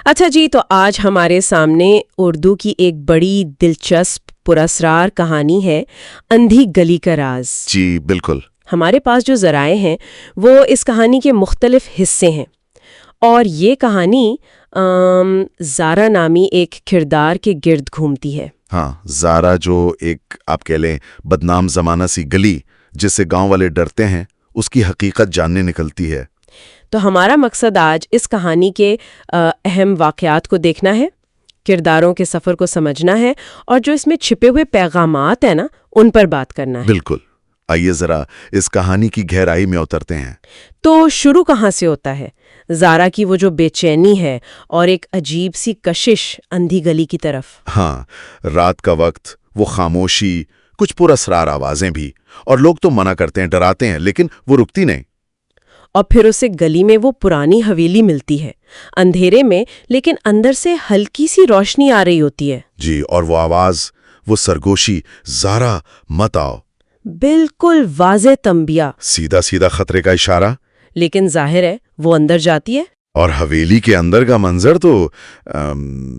اچھا جی، تو آج ہمارے سامنے اردو کی ایک بڑی دلچسپ پراسرار کہانی ہے، اندھی گلی کا راز۔ جی بالکل۔ ہمارے پاس جو ذرائع ہیں وہ اس کہانی کے مختلف حصے ہیں، اور یہ کہانی زارا نامی ایک کردار کے گرد گھومتی ہے۔ ہاں، زارا جو ایک آپ کہہ لیں بدنام زمانہ سی گلی جس سے گاؤں والے ڈرتے ہیں، اس کی حقیقت جاننے نکلتی ہے۔ تو ہمارا مقصد آج اس کہانی کے اہم واقعات کو دیکھنا ہے، کرداروں کے سفر کو سمجھنا ہے، اور جو اس میں چھپے ہوئے پیغامات ہیں نا، ان پر بات کرنا ہے۔ بالکل، آئیے ذرا اس کہانی کی گہرائی میں اترتے ہیں۔ تو شروع کہاں سے ہوتا ہے؟ زارا کی وہ جو بے چینی ہے اور ایک عجیب سی کشش اندھی گلی کی طرف۔ ہاں، رات کا وقت، وہ خاموشی، کچھ پراسرار آوازیں بھی، اور لوگ تو منع کرتے ہیں، ڈراتے ہیں، لیکن وہ رکتی نہیں۔ اور پھر اسے گلی میں وہ پرانی حویلی ملتی ہے، اندھیرے میں، لیکن اندر سے ہلکی سی روشنی آ رہی ہوتی ہے۔ جی، اور وہ آواز، وہ سرگوشی، زارا مت آؤ، بالکل واضح تنبیہ، سیدھا سیدھا خطرے کا اشارہ۔ لیکن ظاہر ہے وہ اندر جاتی ہے۔ اور حویلی کے اندر کا منظر تو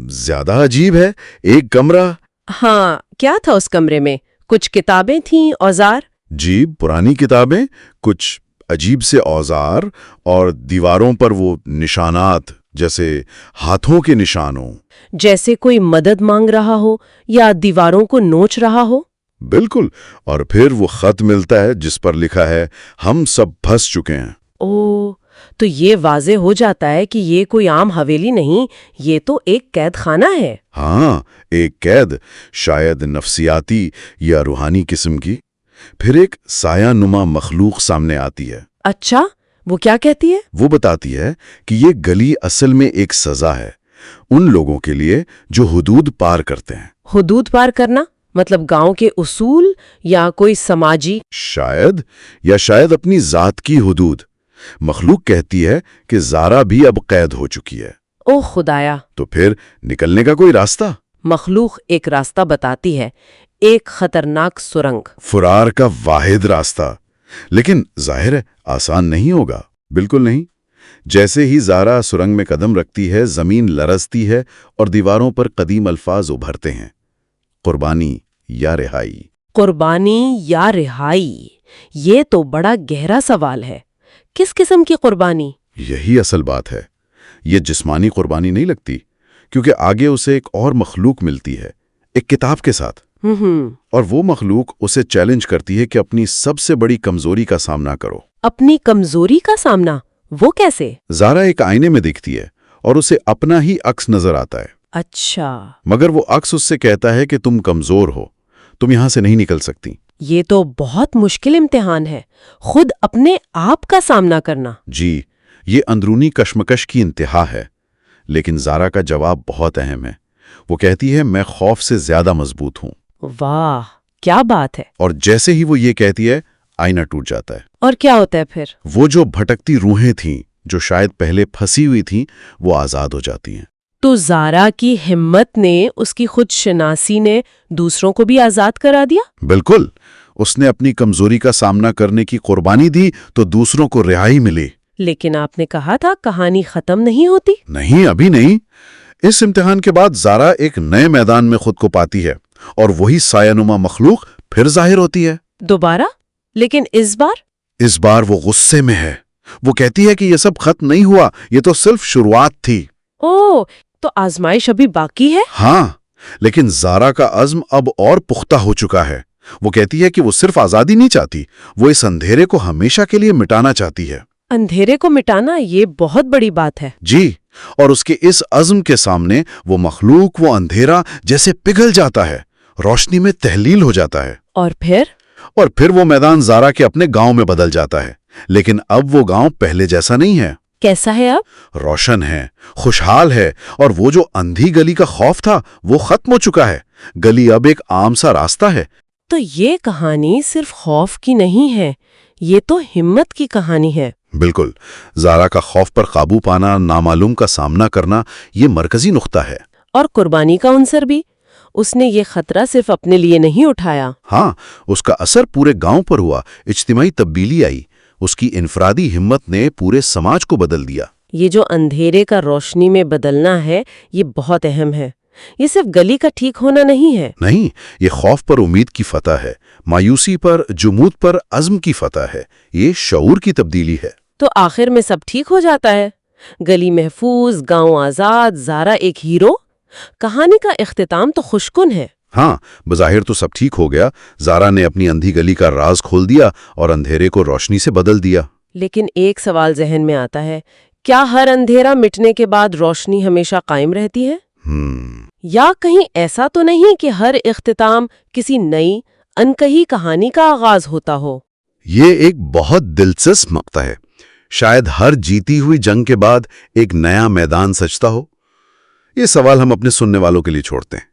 زیادہ عجیب ہے۔ ایک کمرہ۔ ہاں، کیا تھا اس کمرے میں؟ کچھ کتابیں تھیں، اوزار۔ جی، پرانی کتابیں، کچھ عجیب سے اوزار، اور دیواروں پر وہ نشانات جیسے ہاتھوں کے نشان ہوں۔ جیسے کوئی مدد مانگ رہا ہو یا دیواروں کو نوچ رہا ہو۔ بالکل، اور پھر وہ خط ملتا ہے جس پر لکھا ہے، ہم سب پھنس چکے ہیں۔ تو یہ واضح ہو جاتا ہے کہ یہ کوئی عام حویلی نہیں، یہ تو ایک قید خانہ ہے۔ ہاں، ایک قید، شاید نفسیاتی یا روحانی قسم کی۔ پھر ایک سایہ نما مخلوق سامنے آتی ہے۔ اچھا، وہ کیا کہتی ہے؟ وہ بتاتی ہے کہ یہ گلی اصل میں ایک سزا ہے ان لوگوں کے لیے جو حدود پار کرتے ہیں۔ حدود پار کرنا مطلب گاؤں کے اصول یا کوئی سماجی؟ شاید اپنی ذات کی حدود۔ مخلوق کہتی ہے کہ زارا بھی اب قید ہو چکی ہے۔ او خدایا! تو پھر نکلنے کا کوئی راستہ؟ مخلوق ایک راستہ بتاتی ہے، ایک خطرناک سرنگ۔ فرار کا واحد راستہ، لیکن ظاہر ہے آسان نہیں ہوگا۔ بالکل نہیں۔ جیسے ہی زارا سرنگ میں قدم رکھتی ہے، زمین لرزتی ہے اور دیواروں پر قدیم الفاظ ابھرتے ہیں، قربانی یا رہائی۔ قربانی یا رہائی، یہ تو بڑا گہرا سوال ہے۔ کس قسم کی قربانی؟ یہی اصل بات ہے۔ یہ جسمانی قربانی نہیں لگتی، کیونکہ آگے اسے ایک اور مخلوق ملتی ہے، ایک کتاب کے ساتھ۔ اور وہ مخلوق اسے چیلنج کرتی ہے کہ اپنی سب سے بڑی کمزوری کا سامنا کرو۔ اپنی کمزوری کا سامنا؟ وہ کیسے؟ زارا ایک آئینے میں دیکھتی ہے اور اسے اپنا ہی عکس نظر آتا ہے۔ اچھا۔ مگر وہ عکس اس سے کہتا ہے کہ تم کمزور ہو، تم یہاں سے نہیں نکل سکتی۔ یہ تو بہت مشکل امتحان ہے، خود اپنے آپ کا سامنا کرنا۔ جی، یہ اندرونی کشمکش کی انتہا ہے، لیکن زارا کا جواب بہت اہم ہے۔ وہ کہتی ہے، میں خوف سے زیادہ مضبوط ہوں۔ واہ، کیا بات ہے! اور جیسے ہی وہ یہ کہتی ہے، آئینہ ٹوٹ جاتا ہے۔ اور کیا ہوتا ہے پھر؟ وہ جو بھٹکتی روحیں تھیں، جو شاید پہلے پھنسی ہوئی تھیں، وہ آزاد ہو جاتی ہیں۔ تو زارا کی ہمت نے، اس کی خود شناسی نے دوسروں کو بھی آزاد کرا دیا؟ بالکل، اس نے اپنی کمزوری کا سامنا کرنے کی قربانی دی تو دوسروں کو رہائی ملی۔ لیکن آپ نے کہا تھا کہانی ختم نہیں ہوتی۔ نہیں، ابھی نہیں۔ اس امتحان کے بعد زارا ایک نئے میدان میں خود کو پاتی ہے، اور وہی سایہ نما مخلوق پھر ظاہر ہوتی ہے۔ دوبارہ؟ لیکن اس بار وہ غصے میں ہے۔ وہ کہتی ہے کہ یہ سب ختم نہیں ہوا، یہ تو صرف شروعات تھی۔ تو آزمائش ابھی باقی ہے؟ ہاں، لیکن زارا کا عزم اب اور پختہ ہو چکا ہے۔ وہ کہتی ہے کہ وہ صرف آزادی نہیں چاہتی، وہ اس اندھیرے کو ہمیشہ کے لیے مٹانا چاہتی ہے۔ اندھیرے کو مٹانا، یہ بہت بڑی بات ہے۔ جی، اور اس کے اس عزم کے سامنے وہ مخلوق، وہ اندھیرا جیسے پگھل جاتا ہے، روشنی میں تحلیل ہو جاتا ہے۔ اور پھر وہ میدان زارا کے اپنے گاؤں میں بدل جاتا ہے، لیکن اب وہ گاؤں پہلے جیسا نہیں ہے۔ کیسا ہے اب؟ روشن ہے، خوشحال ہے، اور وہ جو اندھی گلی کا خوف تھا وہ ختم ہو چکا ہے۔ گلی اب ایک عام سا راستہ ہے۔ تو یہ کہانی صرف خوف کی نہیں ہے، یہ تو ہمت کی کہانی ہے۔ بالکل، زارا کا خوف پر قابو پانا، نامعلوم کا سامنا کرنا، یہ مرکزی نقطہ ہے۔ اور قربانی کا عنصر بھی، اس نے یہ خطرہ صرف اپنے لیے نہیں اٹھایا۔ ہاں، اس کا اثر پورے گاؤں پر ہوا، اجتماعی تبدیلی آئی، اس کی انفرادی ہمت نے پورے سماج کو بدل دیا۔ یہ جو اندھیرے کا روشنی میں بدلنا ہے یہ بہت اہم ہے. یہ صرف گلی کا ٹھیک ہونا نہیں ہے. نہیں، یہ خوف پر امید کی فتح ہے، مایوسی پر جمود پر عزم کی فتح ہے، یہ شعور کی تبدیلی ہے. تو آخر میں سب ٹھیک ہو جاتا ہے. گلی محفوظ، گاؤں آزاد، زارا ایک ہیرو. کہانی کا اختتام تو خوشکن ہے. ہاں، بظاہر تو سب ٹھیک ہو گیا. زارا نے اپنی اندھی گلی کا راز کھول دیا اور اندھیرے کو روشنی سے بدل دیا. لیکن ایک سوال ذہن میں آتا ہے، کیا ہر اندھیرا مٹنے کے بعد روشنی ہمیشہ قائم رہتی ہے؟ یا کہیں ایسا تو نہیں کہ ہر اختتام کسی نئی انکہی کہانی کا آغاز ہوتا ہو؟ یہ ایک بہت دلچسپ نقطہ ہے. شاید ہر جیتی ہوئی جنگ کے بعد ایک نیا میدان سجتا ہو. یہ سوال ہم اپنے سننے والوں کے لیے چھوڑتے ہیں.